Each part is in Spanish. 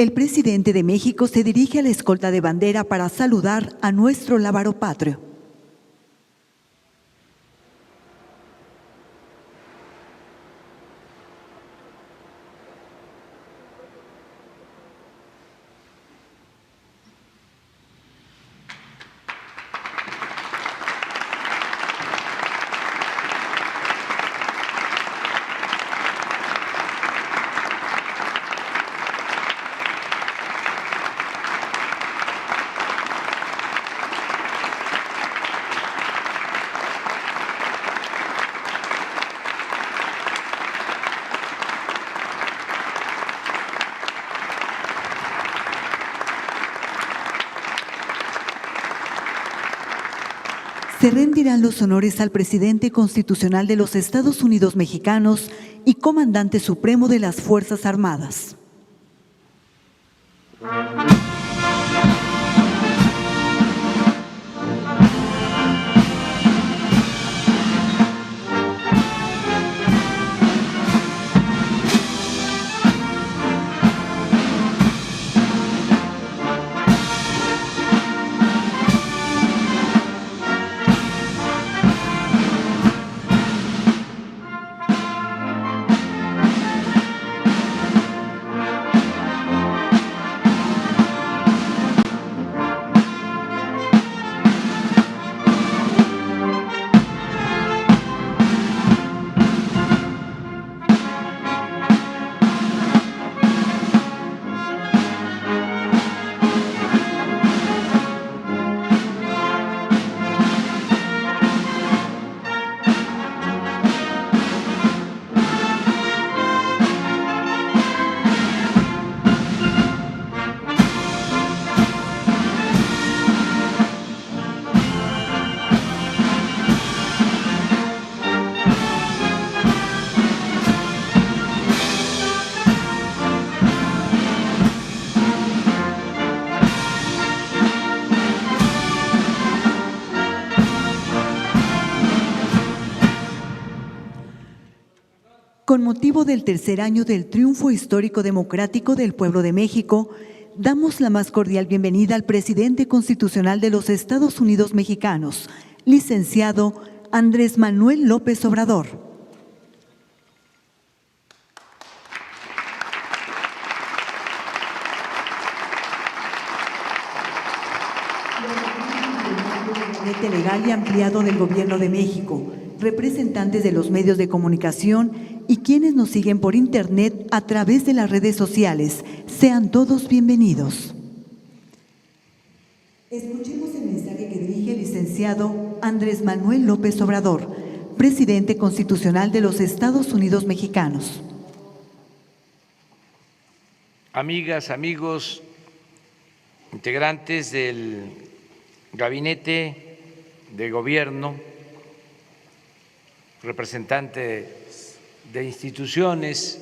El presidente de México se dirige a la escolta de bandera para saludar a nuestro lábaro patrio. Se rendirán los honores al presidente constitucional de los Estados Unidos mexicanos y comandante supremo de las Fuerzas Armadas. Con motivo del tercer año del triunfo histórico democrático del pueblo de México, damos la más cordial bienvenida al presidente constitucional de los Estados Unidos mexicanos, licenciado Andrés Manuel López Obrador. Gabinete legal y ampliado del Gobierno de México, representantes de los medios de comunicación y quienes nos siguen por Internet a través de las redes sociales. Sean todos bienvenidos. Escuchemos el mensaje que dirige el licenciado Andrés Manuel López Obrador, presidente constitucional de los Estados Unidos mexicanos. Amigas, amigos, integrantes del Gabinete de Gobierno, representantes de instituciones,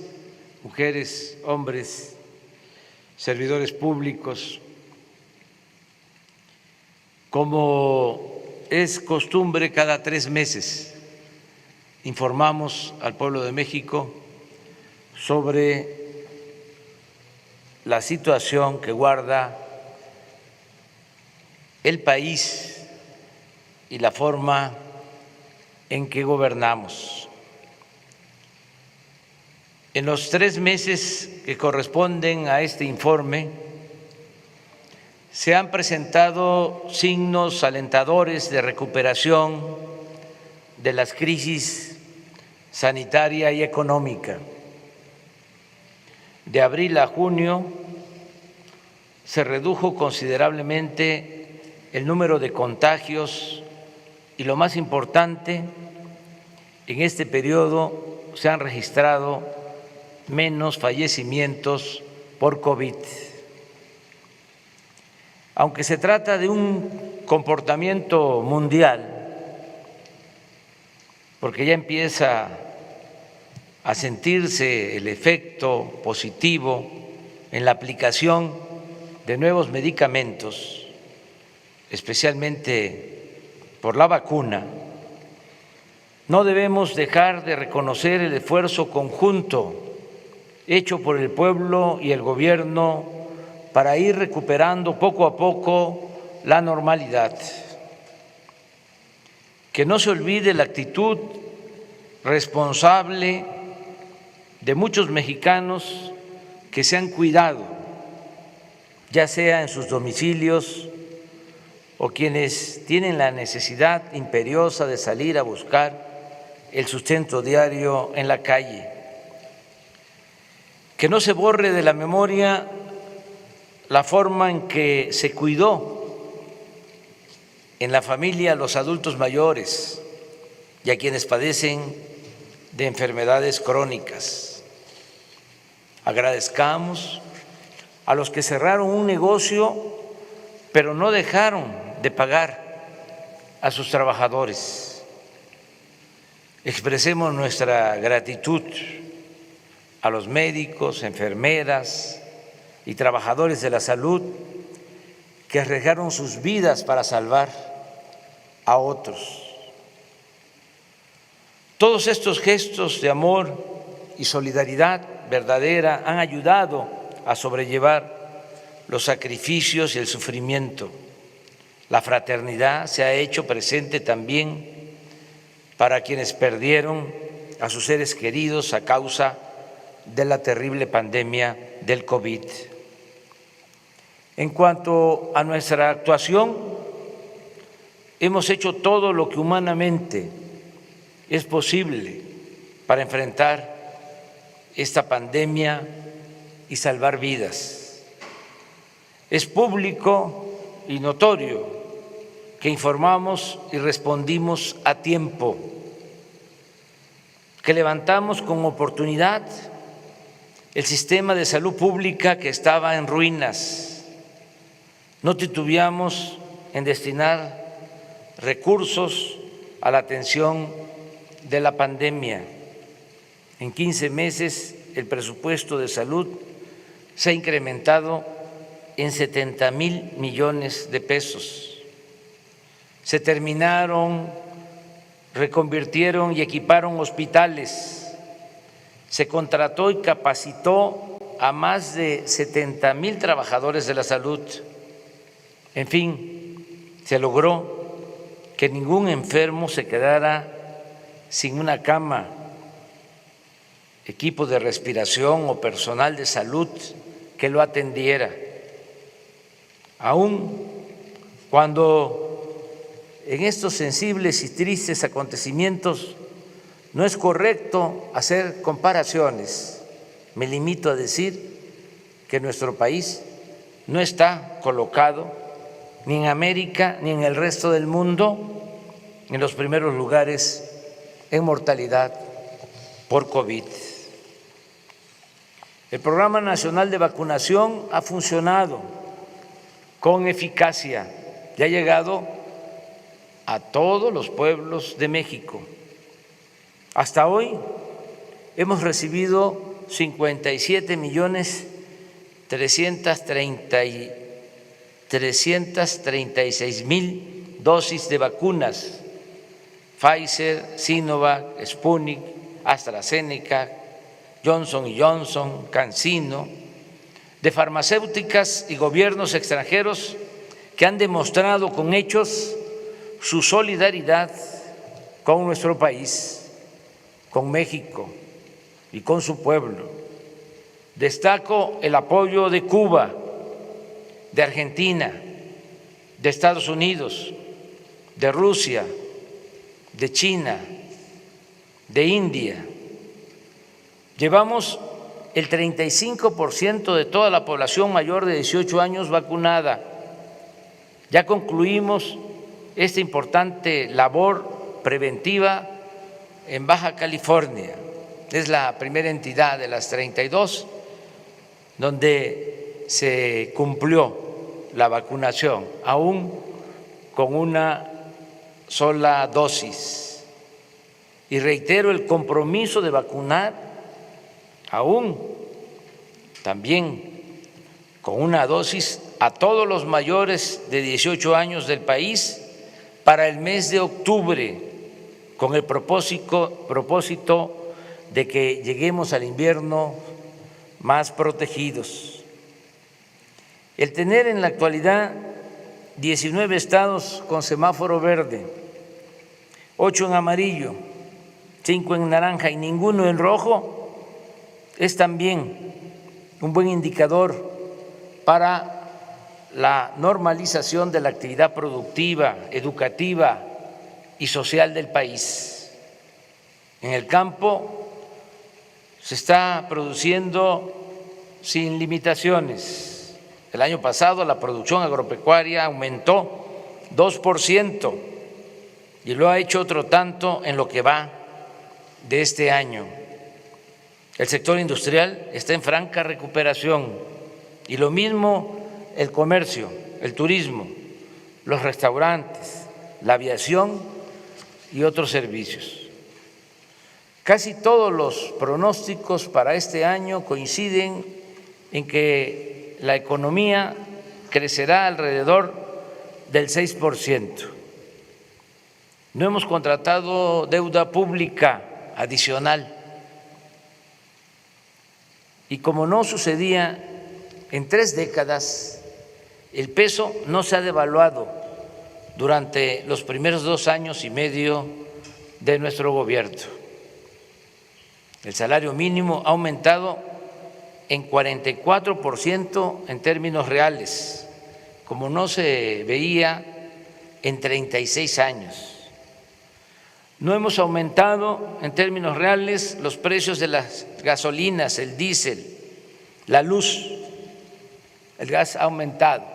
mujeres, hombres, servidores públicos. Como es costumbre, cada 3 meses informamos al pueblo de México sobre la situación que guarda el país y la forma en que gobernamos. En los 3 meses que corresponden a este informe, se han presentado signos alentadores de recuperación de las crisis sanitaria y económica. De abril a junio se redujo considerablemente el número de contagios y, lo más importante, en este periodo se han registrado menos fallecimientos por COVID. Aunque se trata de un comportamiento mundial, porque ya empieza a sentirse el efecto positivo en la aplicación de nuevos medicamentos, especialmente por la vacuna, no debemos dejar de reconocer el esfuerzo conjunto hecho por el pueblo y el gobierno para ir recuperando poco a poco la normalidad. Que no se olvide la actitud responsable de muchos mexicanos que se han cuidado, ya sea en sus domicilios o quienes tienen la necesidad imperiosa de salir a buscar el sustento diario en la calle. Que no se borre de la memoria la forma en que se cuidó en la familia a los adultos mayores y a quienes padecen de enfermedades crónicas. Agradezcamos a los que cerraron un negocio pero no dejaron de pagar a sus trabajadores. Expresemos nuestra gratitud a los médicos, enfermeras y trabajadores de la salud que arriesgaron sus vidas para salvar a otros. Todos estos gestos de amor y solidaridad verdadera han ayudado a sobrellevar los sacrificios y el sufrimiento. La fraternidad se ha hecho presente también para quienes perdieron a sus seres queridos a causa de la terrible pandemia del COVID. En cuanto a nuestra actuación, hemos hecho todo lo que humanamente es posible para enfrentar esta pandemia y salvar vidas. Es público y notorio que informamos y respondimos a tiempo, que levantamos con oportunidad el sistema de salud pública que estaba en ruinas. No titubeamos en destinar recursos a la atención de la pandemia. En 15 meses el presupuesto de salud se ha incrementado en 70,000 millones de pesos. Se terminaron, reconvirtieron y equiparon hospitales. Se contrató y capacitó a más de 70,000 trabajadores de la salud. En fin, se logró que ningún enfermo se quedara sin una cama, equipo de respiración o personal de salud que lo atendiera. Aún cuando en estos sensibles y tristes acontecimientos no es correcto hacer comparaciones, me limito a decir que nuestro país no está colocado ni en América ni en el resto del mundo en los primeros lugares en mortalidad por COVID. El Programa Nacional de Vacunación ha funcionado con eficacia y ha llegado a todos los pueblos de México. Hasta hoy hemos recibido 57,336,000 dosis de vacunas Pfizer, Sinovac, Sputnik, AstraZeneca, Johnson & Johnson, CanSino, de farmacéuticas y gobiernos extranjeros que han demostrado con hechos su solidaridad con nuestro país, con México y con su pueblo. Destaco el apoyo de Cuba, de Argentina, de Estados Unidos, de Rusia, de China, de India. Llevamos el 35% de toda la población mayor de 18 años vacunada. Ya concluimos esta importante labor preventiva en Baja California. Es la primera entidad de las 32 donde se cumplió la vacunación, aún con una sola dosis. Y reitero el compromiso de vacunar aún también con una dosis a todos los mayores de 18 años del país para el mes de octubre, con el propósito de que lleguemos al invierno más protegidos. El tener en la actualidad 19 estados con semáforo verde, 8 en amarillo, 5 en naranja y ninguno en rojo es también un buen indicador para la normalización de la actividad productiva, educativa y social del país. En el campo se está produciendo sin limitaciones. El año pasado la producción agropecuaria aumentó 2% y lo ha hecho otro tanto en lo que va de este año. El sector industrial está en franca recuperación y lo mismo el comercio, el turismo, los restaurantes, la aviación y otros servicios. Casi todos los pronósticos para este año coinciden en que la economía crecerá alrededor del 6%. No hemos contratado deuda pública adicional y como no sucedía en 3 décadas, el peso no se ha devaluado durante los primeros 2 años y medio de nuestro gobierno. El salario mínimo ha aumentado en 44% en términos reales, como no se veía en 36 años. No hemos aumentado en términos reales los precios de las gasolinas, el diésel, la luz. El gas ha aumentado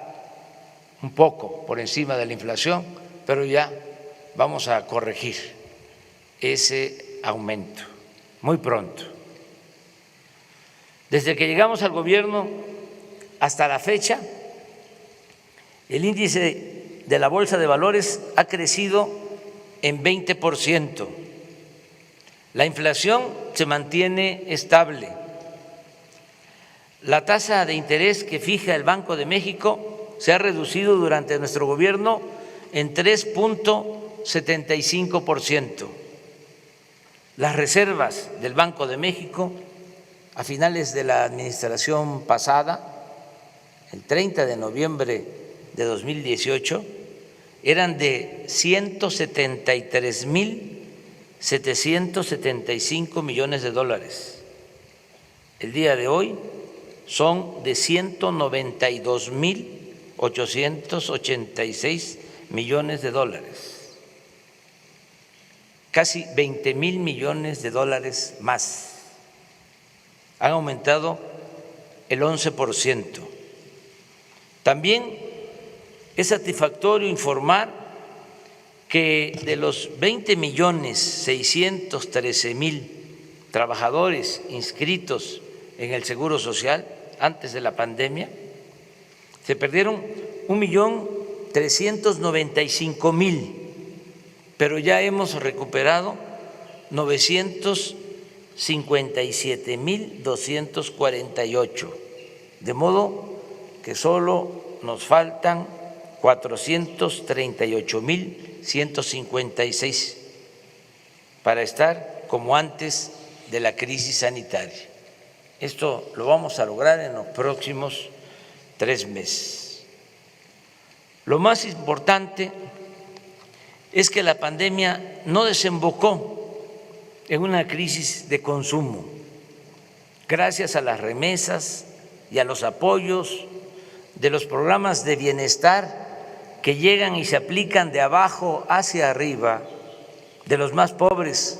un poco por encima de la inflación, pero ya vamos a corregir ese aumento muy pronto. Desde que llegamos al gobierno hasta la fecha, el índice de la Bolsa de Valores ha crecido en 20%. La inflación se mantiene estable. La tasa de interés que fija el Banco de México se ha reducido durante nuestro gobierno en 3.75%. Las reservas del Banco de México a finales de la administración pasada, el 30 de noviembre de 2018, eran de 173.775 millones de dólares. El día de hoy son de 192.886 millones de dólares, casi 20.000 millones de dólares más. Han aumentado el 11%. También es satisfactorio informar que de los 20.613.000 trabajadores inscritos en el Seguro Social antes de la pandemia, se perdieron 1.395.000, pero ya hemos recuperado 957.248, de modo que solo nos faltan 438.156 para estar como antes de la crisis sanitaria. Esto lo vamos a lograr en los próximos 3 meses. Lo más importante es que la pandemia no desembocó en una crisis de consumo. Gracias a las remesas y a los apoyos de los programas de bienestar que llegan y se aplican de abajo hacia arriba, de los más pobres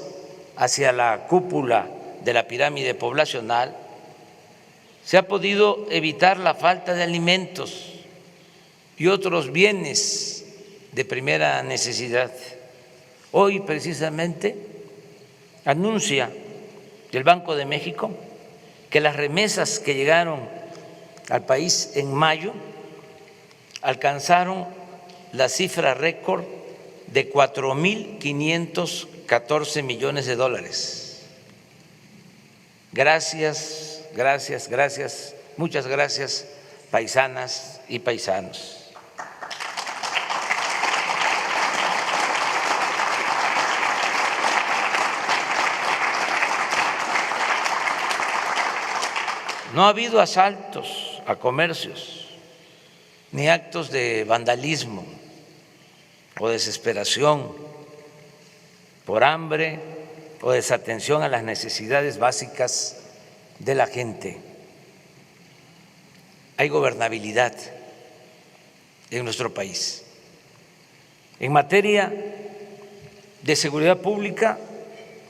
hacia la cúpula de la pirámide poblacional, se ha podido evitar la falta de alimentos y otros bienes de primera necesidad. Hoy precisamente anuncia el Banco de México que las remesas que llegaron al país en mayo alcanzaron la cifra récord de 4.514 millones de dólares. Gracias, gracias, gracias, muchas gracias, paisanas y paisanos. No ha habido asaltos a comercios, ni actos de vandalismo o desesperación por hambre o desatención a las necesidades básicas de la gente. Hay gobernabilidad en nuestro país. En materia de seguridad pública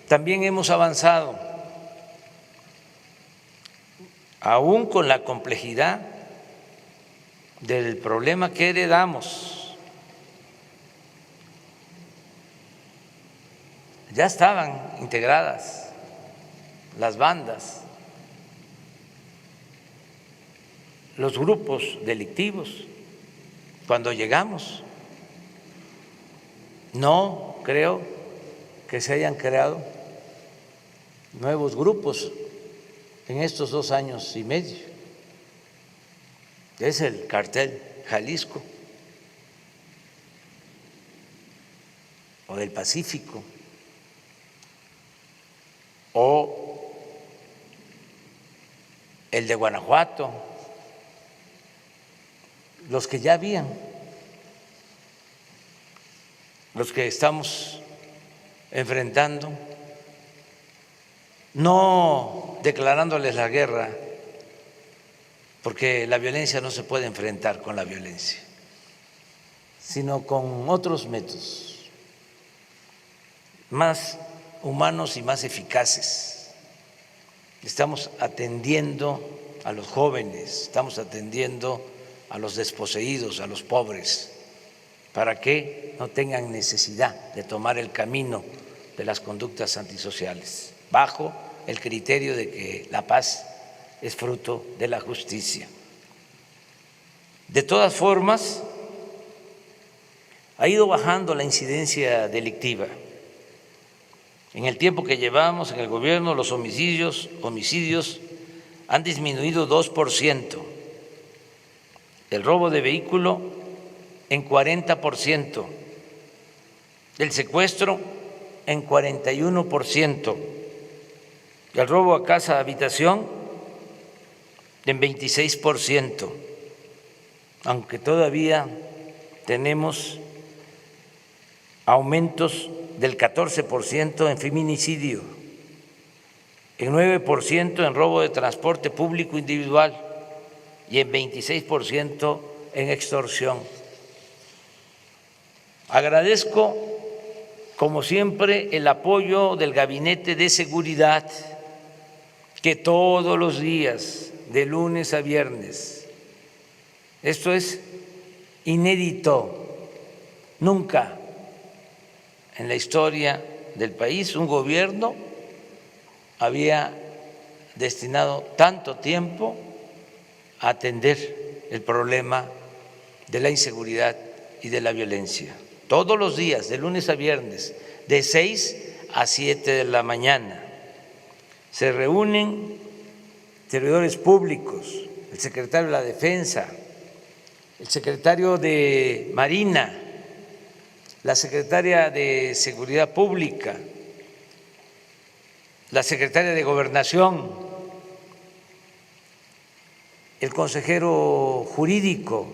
también hemos avanzado, aún con la complejidad del problema que heredamos. Ya estaban integradas las bandas, los grupos delictivos cuando llegamos. No creo que se hayan creado nuevos grupos en estos 2 años y medio. Es el Cártel Jalisco o del Pacífico o el de Guanajuato, los que ya habían, los que estamos enfrentando, no declarándoles la guerra, porque la violencia no se puede enfrentar con la violencia, sino con otros métodos más humanos y más eficaces. Estamos atendiendo a los jóvenes, estamos atendiendo a los desposeídos, a los pobres, para que no tengan necesidad de tomar el camino de las conductas antisociales, bajo el criterio de que la paz es fruto de la justicia. De todas formas, ha ido bajando la incidencia delictiva. En el tiempo que llevamos en el gobierno, los homicidios han disminuido 2%, el robo de vehículo en 40%, el secuestro en 41%, el robo a casa habitación en 26%, aunque todavía tenemos aumentos del 14% en feminicidio, en 9% en robo de transporte público individual y en 26% en extorsión. Agradezco, como siempre, el apoyo del Gabinete de Seguridad, que todos los días, de lunes a viernes, esto es inédito, nunca en la historia del país un gobierno había destinado tanto tiempo a atender el problema de la inseguridad y de la violencia. Todos los días, de lunes a viernes, de 6 a 7 de la mañana, se reúnen servidores públicos, el secretario de la Defensa, el secretario de Marina, la secretaria de Seguridad Pública, la secretaria de Gobernación, el consejero jurídico.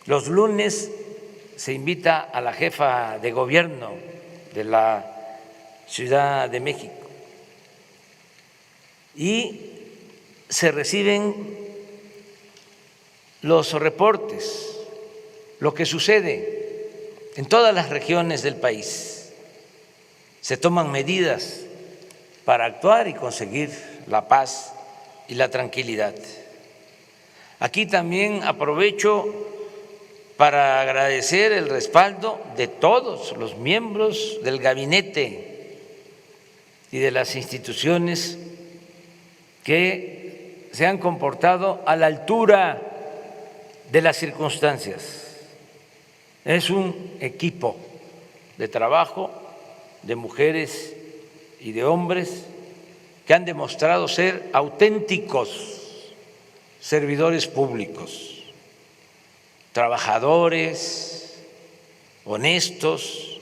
Los lunes se invita a la jefa de gobierno de la Ciudad de México y se reciben los reportes, lo que sucede en todas las regiones del país. Se toman medidas para actuar y conseguir la paz y la tranquilidad. Aquí también aprovecho para agradecer el respaldo de todos los miembros del gabinete y de las instituciones que se han comportado a la altura de las circunstancias. Es un equipo de trabajo de mujeres y de hombres que han demostrado ser auténticos servidores públicos, trabajadores, honestos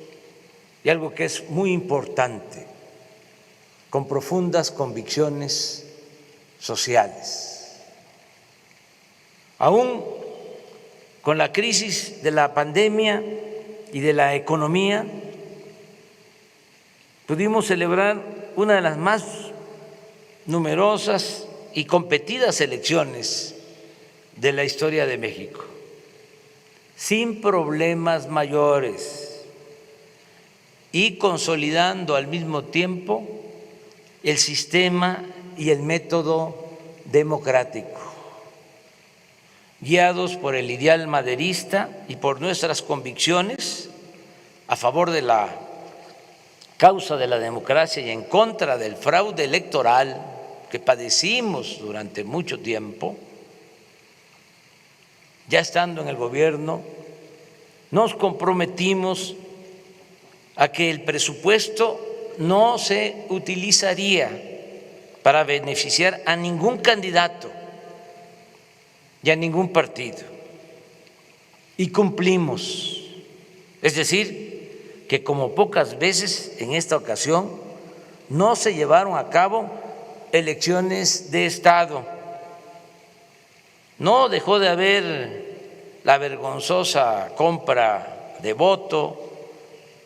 y algo que es muy importante, con profundas convicciones sociales. Aún con la crisis de la pandemia y de la economía, pudimos celebrar una de las más numerosas y competidas elecciones de la historia de México, sin problemas mayores y consolidando al mismo tiempo el sistema y el método democrático, guiados por el ideal maderista y por nuestras convicciones a favor de la causa de la democracia y en contra del fraude electoral que padecimos durante mucho tiempo. Ya estando en el gobierno, nos comprometimos a que el presupuesto no se utilizaría para beneficiar a ningún candidato y a ningún partido. Y cumplimos, es decir, que como pocas veces en esta ocasión no se llevaron a cabo elecciones de Estado. No dejó de haber la vergonzosa compra de voto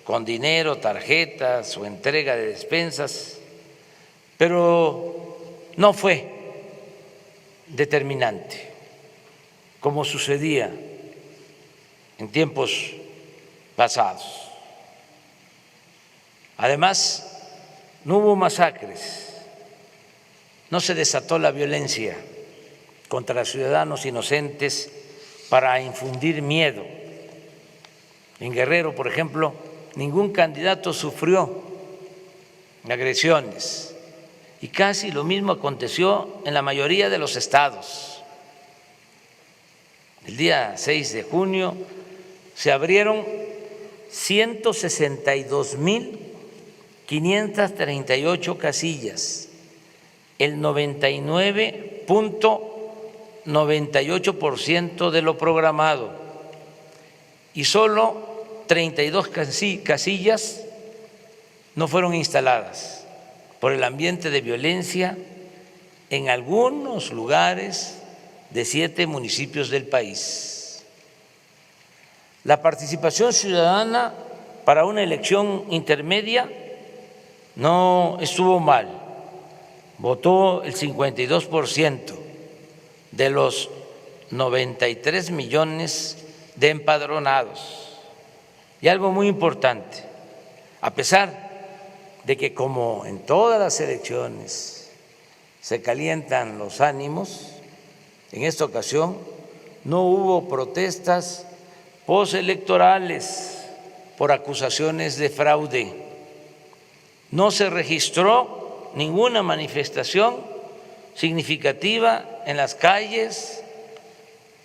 con dinero, tarjetas o entrega de despensas, pero no fue determinante, como sucedía en tiempos pasados. Además, no hubo masacres, no se desató la violencia contra ciudadanos inocentes para infundir miedo. En Guerrero, por ejemplo, ningún candidato sufrió agresiones y casi lo mismo aconteció en la mayoría de los estados. El día 6 de junio se abrieron 162,538 casillas, el 99,98% de lo programado, y solo 32 casillas no fueron instaladas por el ambiente de violencia en algunos lugares de 7 municipios del país. La participación ciudadana para una elección intermedia no estuvo mal, votó el 52% de los 93 millones de empadronados. Y algo muy importante, a pesar de que como en todas las elecciones se calientan los ánimos, en esta ocasión no hubo protestas postelectorales por acusaciones de fraude. No se registró ninguna manifestación significativa en las calles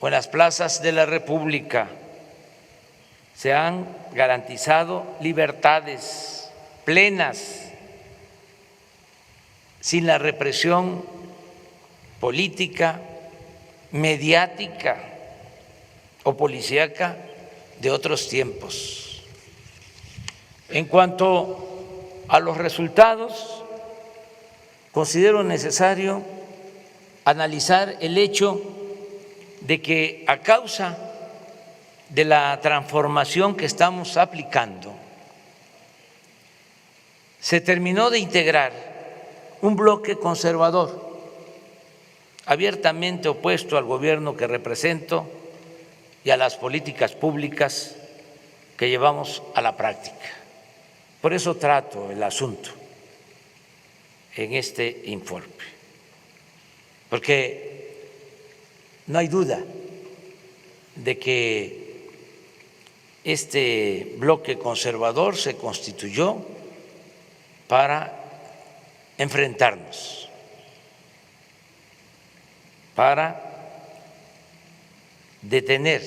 o en las plazas de la República. Se han garantizado libertades plenas, sin la represión política, mediática o policíaca de otros tiempos. En cuanto a los resultados, considero necesario analizar el hecho de que a causa de la transformación que estamos aplicando, se terminó de integrar un bloque conservador, abiertamente opuesto al gobierno que represento y a las políticas públicas que llevamos a la práctica. Por eso trato el asunto en este informe, porque no hay duda de que este bloque conservador se constituyó para enfrentarnos, para detener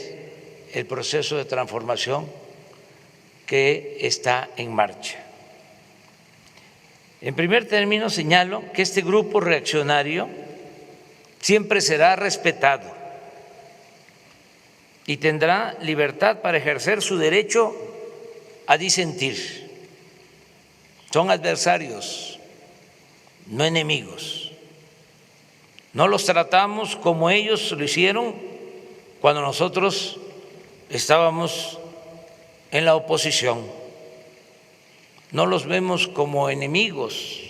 el proceso de transformación que está en marcha. En primer término, señalo que este grupo reaccionario siempre será respetado y tendrá libertad para ejercer su derecho a disentir. Son adversarios, no enemigos. No los tratamos como ellos lo hicieron cuando nosotros estábamos en la oposición. No los vemos como enemigos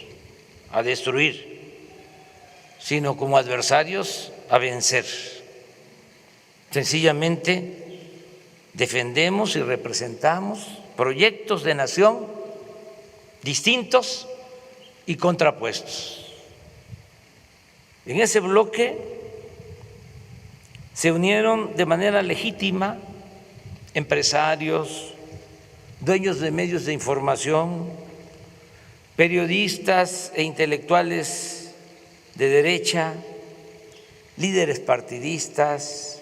a destruir, sino como adversarios a vencer. Sencillamente defendemos y representamos proyectos de nación distintos y contrapuestos. En ese bloque se unieron de manera legítima empresarios, dueños de medios de información, periodistas e intelectuales de derecha, líderes partidistas,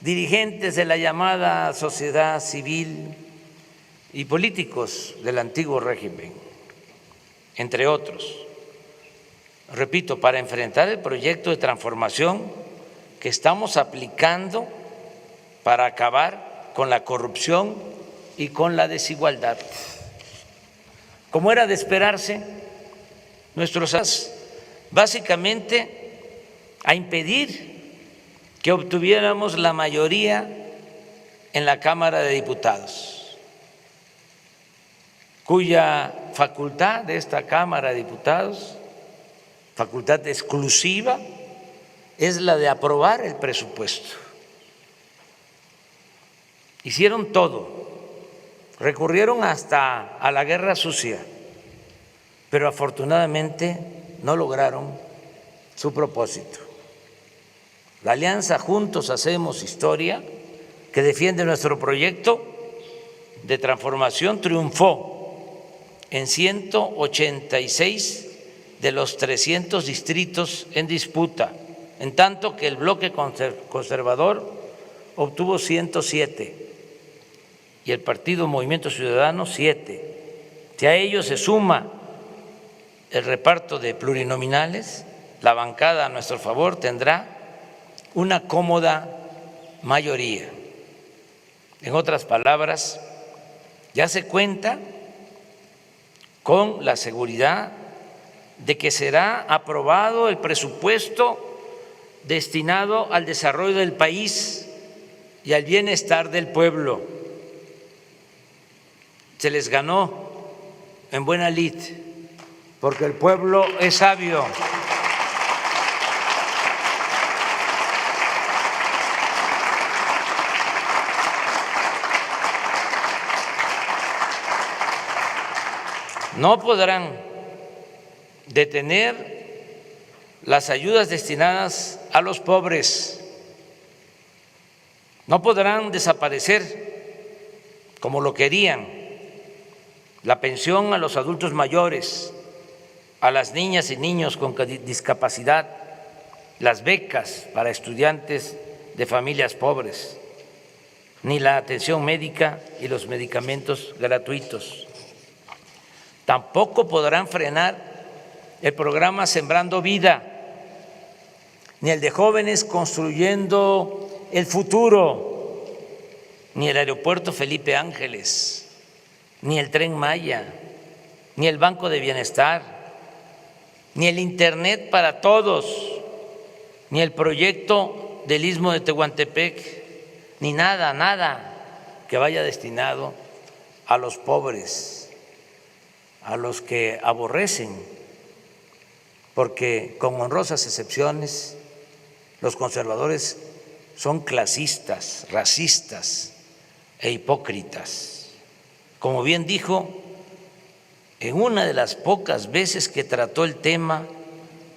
dirigentes de la llamada sociedad civil y políticos del antiguo régimen, entre otros. Repito, para enfrentar el proyecto de transformación que estamos aplicando para acabar con la corrupción y con la desigualdad. Como era de esperarse, nuestros básicamente a impedir que obtuviéramos la mayoría en la Cámara de Diputados, cuya facultad de esta Cámara de Diputados, facultad exclusiva, es la de aprobar el presupuesto. Hicieron todo, recurrieron hasta a la guerra sucia, pero afortunadamente no lograron su propósito. La alianza Juntos Hacemos Historia, que defiende nuestro proyecto de transformación, triunfó en 186 de los 300 distritos en disputa, en tanto que el bloque conservador obtuvo 107 y el partido Movimiento Ciudadano 7. Si a ello se suma el reparto de plurinominales, la bancada a nuestro favor tendrá una cómoda mayoría. En otras palabras, ya se cuenta con la seguridad de que será aprobado el presupuesto destinado al desarrollo del país y al bienestar del pueblo. Se les ganó en buena lid, porque el pueblo es sabio. No podrán detener las ayudas destinadas a los pobres, no podrán desaparecer, como lo querían, la pensión a los adultos mayores, a las niñas y niños con discapacidad, las becas para estudiantes de familias pobres, ni la atención médica y los medicamentos gratuitos. Tampoco podrán frenar el programa Sembrando Vida, ni el de jóvenes construyendo el futuro, ni el aeropuerto Felipe Ángeles, ni el Tren Maya, ni el Banco de Bienestar, ni el Internet para todos, ni el proyecto del Istmo de Tehuantepec, ni nada que vaya destinado a los pobres, a los que aborrecen, porque con honrosas excepciones los conservadores son clasistas, racistas e hipócritas. Como bien dijo en una de las pocas veces que trató el tema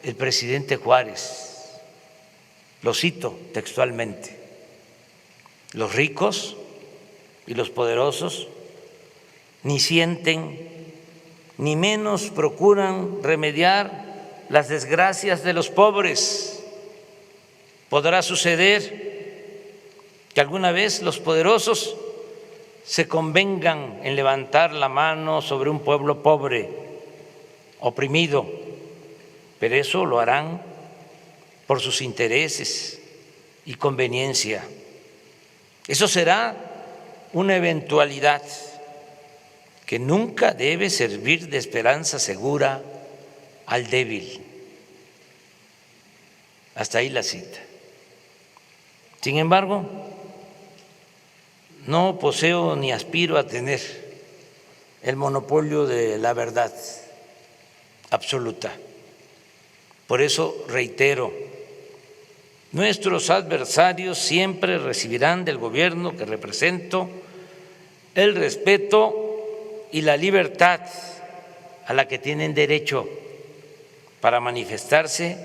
el presidente Juárez, lo cito textualmente: los ricos y los poderosos ni sienten ni menos procuran remediar las desgracias de los pobres. Podrá suceder que alguna vez los poderosos se convengan en levantar la mano sobre un pueblo pobre, oprimido, pero eso lo harán por sus intereses y conveniencia. Eso será una eventualidad que nunca debe servir de esperanza segura al débil. Hasta ahí la cita. Sin embargo, no poseo ni aspiro a tener el monopolio de la verdad absoluta. Por eso reitero, nuestros adversarios siempre recibirán del gobierno que represento el respeto y la libertad a la que tienen derecho para manifestarse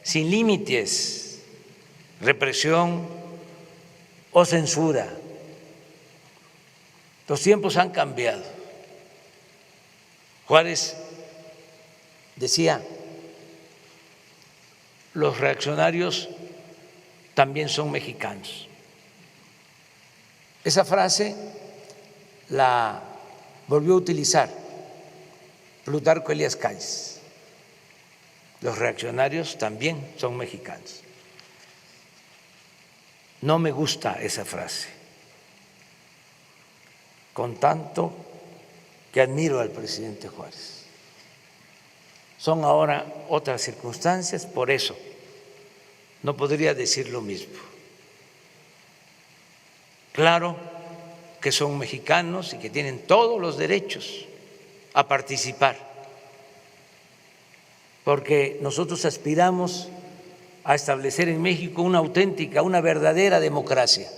sin límites, represión o censura. Los tiempos han cambiado. Juárez decía, los reaccionarios también son mexicanos. Esa frase la volvió a utilizar Plutarco Elías Calles. Los reaccionarios también son mexicanos. No me gusta esa frase, con tanto que admiro al presidente Juárez. Son ahora otras circunstancias, por eso no podría decir lo mismo. Claro que son mexicanos y que tienen todos los derechos a participar, porque nosotros aspiramos a establecer en México una auténtica, una verdadera democracia,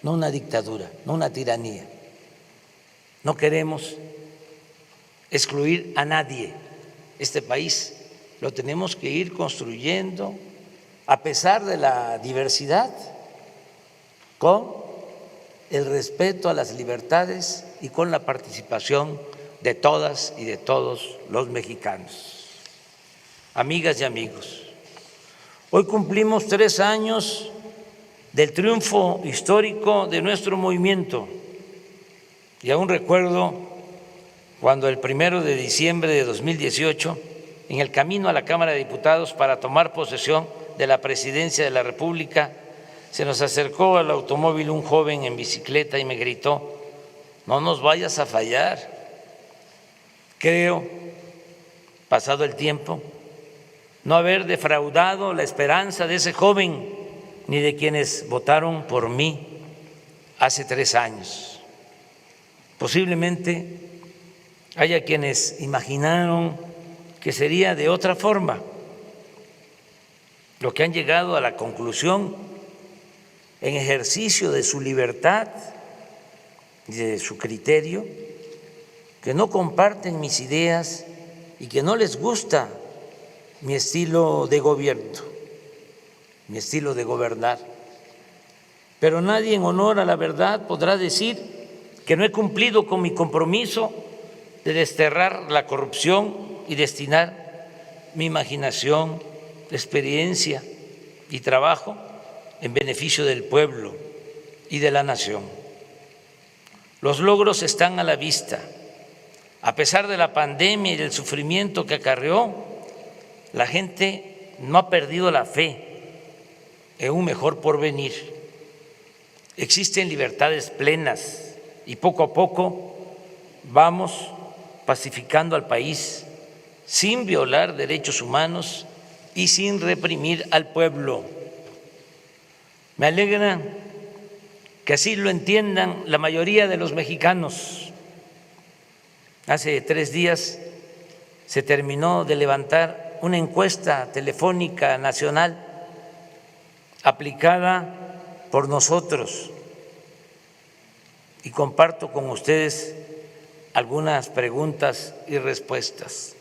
no una dictadura, no una tiranía. No queremos excluir a nadie. Este país lo tenemos que ir construyendo a pesar de la diversidad, con el respeto a las libertades y con la participación de todas y de todos los mexicanos. Amigas y amigos, hoy cumplimos 3 años del triunfo histórico de nuestro movimiento y aún recuerdo cuando el 1 de diciembre de 2018, en el camino a la Cámara de Diputados para tomar posesión de la presidencia de la República, se nos acercó al automóvil un joven en bicicleta y me gritó: no nos vayas a fallar. Creo, pasado el tiempo, no haber defraudado la esperanza de ese joven ni de quienes votaron por mí hace 3 años. Posiblemente haya quienes imaginaron que sería de otra forma, lo que han llegado a la conclusión, en ejercicio de su libertad y de su criterio, que no comparten mis ideas y que no les gusta mi estilo de gobierno, mi estilo de gobernar. Pero nadie en honor a la verdad podrá decir que no he cumplido con mi compromiso de desterrar la corrupción y destinar mi imaginación, experiencia y trabajo en beneficio del pueblo y de la nación. Los logros están a la vista. A pesar de la pandemia y del sufrimiento que acarreó, la gente no ha perdido la fe en un mejor porvenir. Existen libertades plenas y poco a poco vamos pacificando al país sin violar derechos humanos y sin reprimir al pueblo. Me alegra que así lo entiendan la mayoría de los mexicanos. Hace 3 días se terminó de levantar una encuesta telefónica nacional aplicada por nosotros y comparto con ustedes algunas preguntas y respuestas,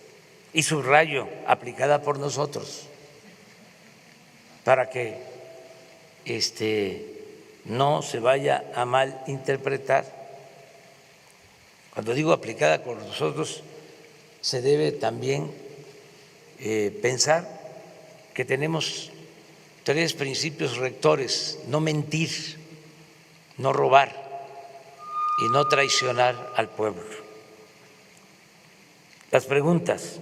y subrayo, aplicada por nosotros, para que no se vaya a malinterpretar. Cuando digo aplicada por nosotros, se debe también pensar que tenemos 3 principios rectores: no mentir, no robar y no traicionar al pueblo. Las preguntas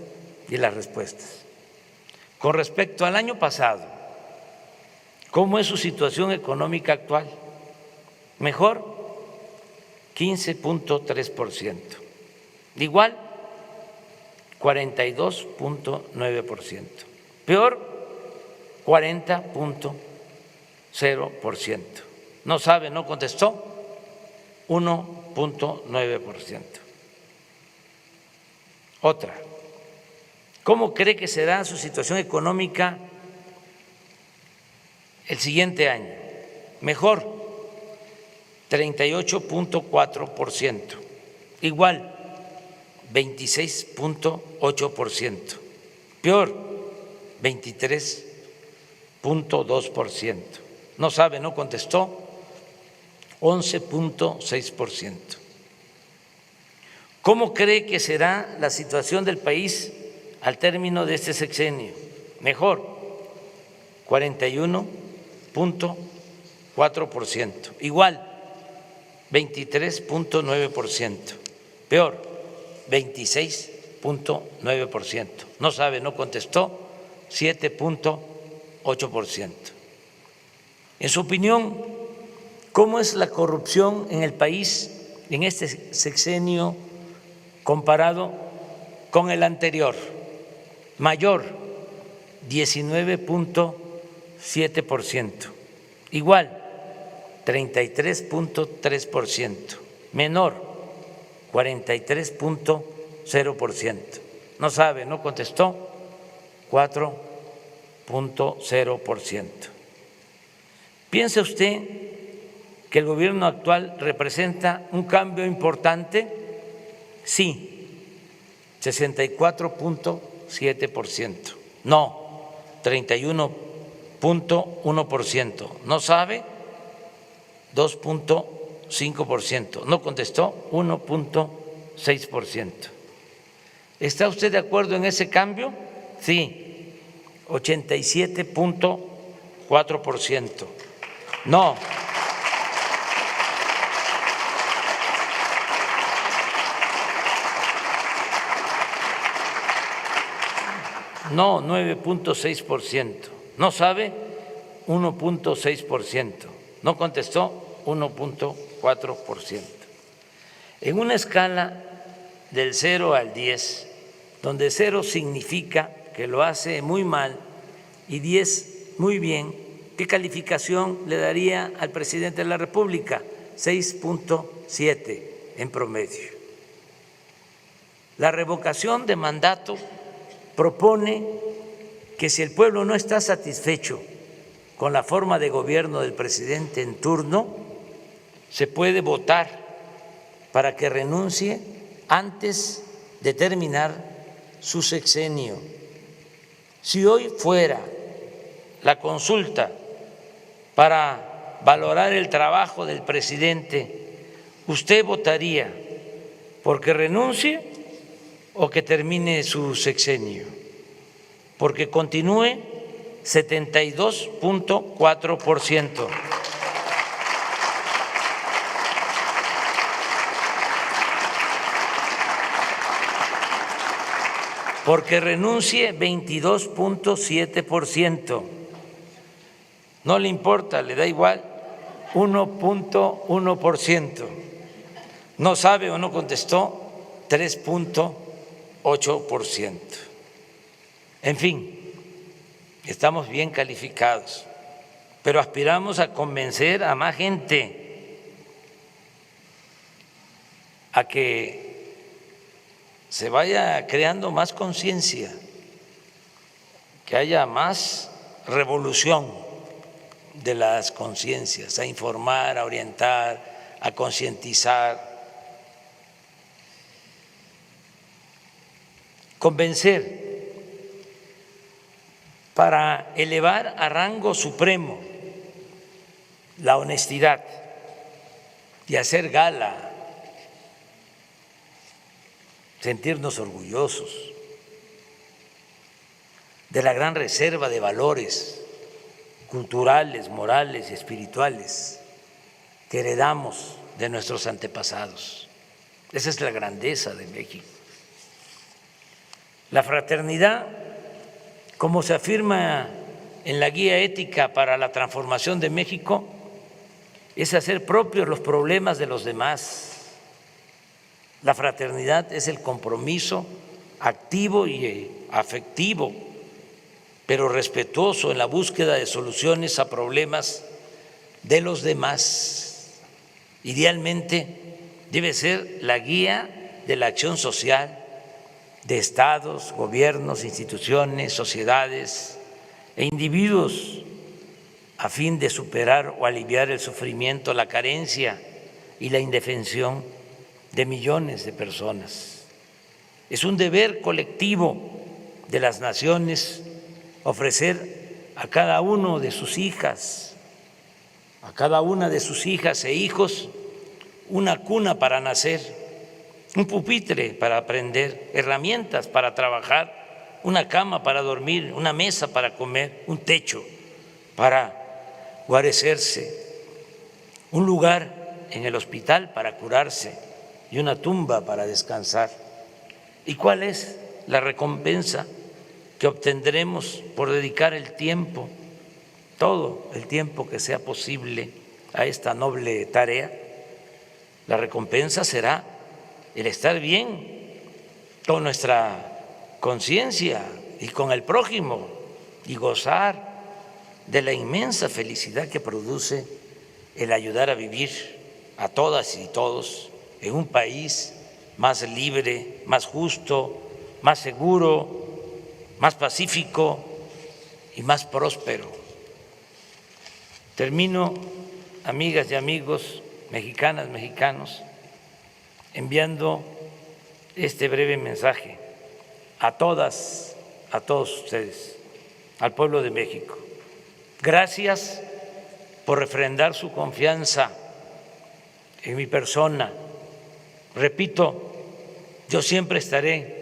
y las respuestas. Con respecto al año pasado, ¿cómo es su situación económica actual? Mejor, 15.3%. Igual, 42.9%. Peor, 40.0%. No sabe, no contestó, 1.9%. Otra, ¿cómo cree que será su situación económica el siguiente año? Mejor, 38.4%. Igual, 26.8%. Peor, 23.2%. No sabe, no contestó, 11.6%. ¿Cómo cree que será la situación del país al término de este sexenio? Mejor, 41.4%. Igual, 23.9%. Peor, 26.9%. No sabe, no contestó, 7.8%. En su opinión, ¿cómo es la corrupción en el país en este sexenio comparado con el anterior? Mayor, 19.7%. Igual, 33.3%. Menor, 43.0%. No sabe, no contestó, 4.0%. ¿Piensa usted que el gobierno actual representa un cambio importante? Sí, 64.7%. No, 31.1%. No sabe, 2.5%. No contestó, 1.6%. ¿Está usted de acuerdo en ese cambio? Sí, 87.4%. No, 9.6%. No sabe, 1.6%. No contestó, 1.4%. En una escala del 0 al 10, donde 0 significa que lo hace muy mal y 10 muy bien, ¿qué calificación le daría al presidente de la República? 6.7 en promedio. La revocación de mandato propone que si el pueblo no está satisfecho con la forma de gobierno del presidente en turno, se puede votar para que renuncie antes de terminar su sexenio. Si hoy fuera la consulta para valorar el trabajo del presidente, ¿usted votaría porque renuncie o que termine su sexenio? Porque continúe, 72.4%. Porque renuncie, 22.7%. No le importa, le da igual, 1.1%. No sabe o no contestó, 3.8%. En fin, estamos bien calificados, pero aspiramos a convencer a más gente a que se vaya creando más conciencia, que haya más revolución de las conciencias, a informar, a orientar, a concientizar, convencer para elevar a rango supremo la honestidad y hacer gala, sentirnos orgullosos de la gran reserva de valores culturales, morales y espirituales que heredamos de nuestros antepasados. Esa es la grandeza de México. La fraternidad, como se afirma en la Guía Ética para la Transformación de México, es hacer propios los problemas de los demás. La fraternidad es el compromiso activo y afectivo, pero respetuoso en la búsqueda de soluciones a problemas de los demás idealmente debe ser la guía de la acción social de estados, gobiernos, instituciones, sociedades e individuos a fin de superar o aliviar el sufrimiento, la carencia y la indefensión de millones de personas. Es un deber colectivo de las naciones ofrecer a cada uno de sus hijas, a cada una de sus hijas e hijos, una cuna para nacer, un pupitre para aprender, herramientas para trabajar, una cama para dormir, una mesa para comer, un techo para guarecerse, un lugar en el hospital para curarse y una tumba para descansar. ¿Y cuál es la recompensa que obtendremos por dedicar el tiempo, todo el tiempo que sea posible a esta noble tarea? La recompensa será el estar bien con nuestra conciencia y con el prójimo y gozar de la inmensa felicidad que produce el ayudar a vivir a todas y todos en un país más libre, más justo, más seguro, más pacífico y más próspero. Termino, amigas y amigos, mexicanas, mexicanos, enviando este breve mensaje a todas, a todos ustedes, al pueblo de México. Gracias por refrendar su confianza en mi persona. Repito, yo siempre estaré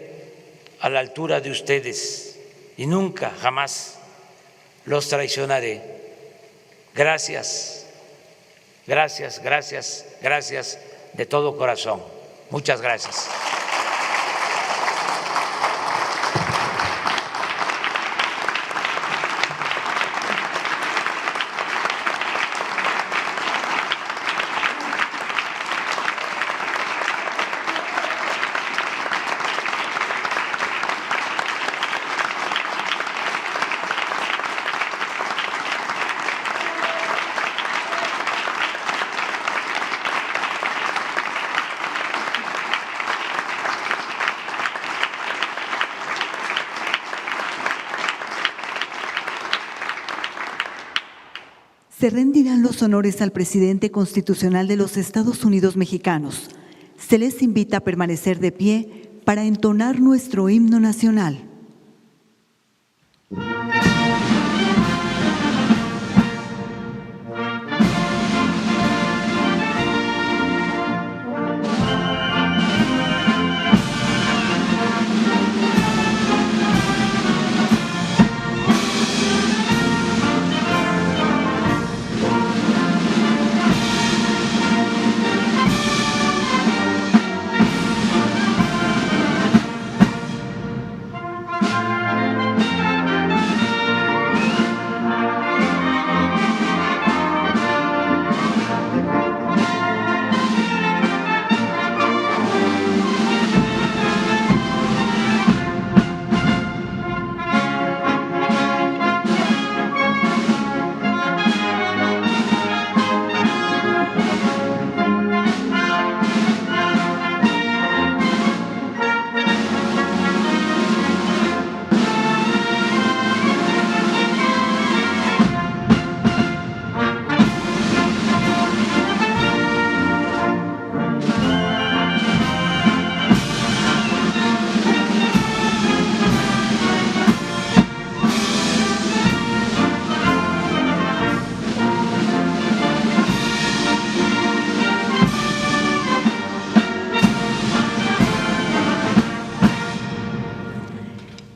a la altura de ustedes y nunca, jamás los traicionaré. Gracias, gracias, gracias, gracias de todo corazón. Muchas gracias. Se rendirán los honores al presidente constitucional de los Estados Unidos mexicanos. Se les invita a permanecer de pie para entonar nuestro himno nacional.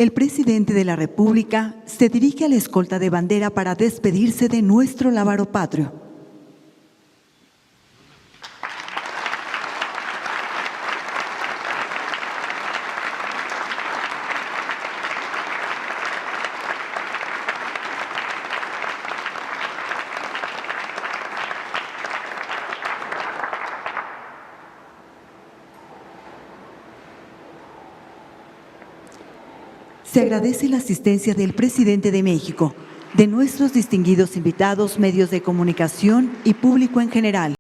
El presidente de la República se dirige a la escolta de bandera para despedirse de nuestro lábaro patrio. Se agradece la asistencia del presidente de México, de nuestros distinguidos invitados, medios de comunicación y público en general.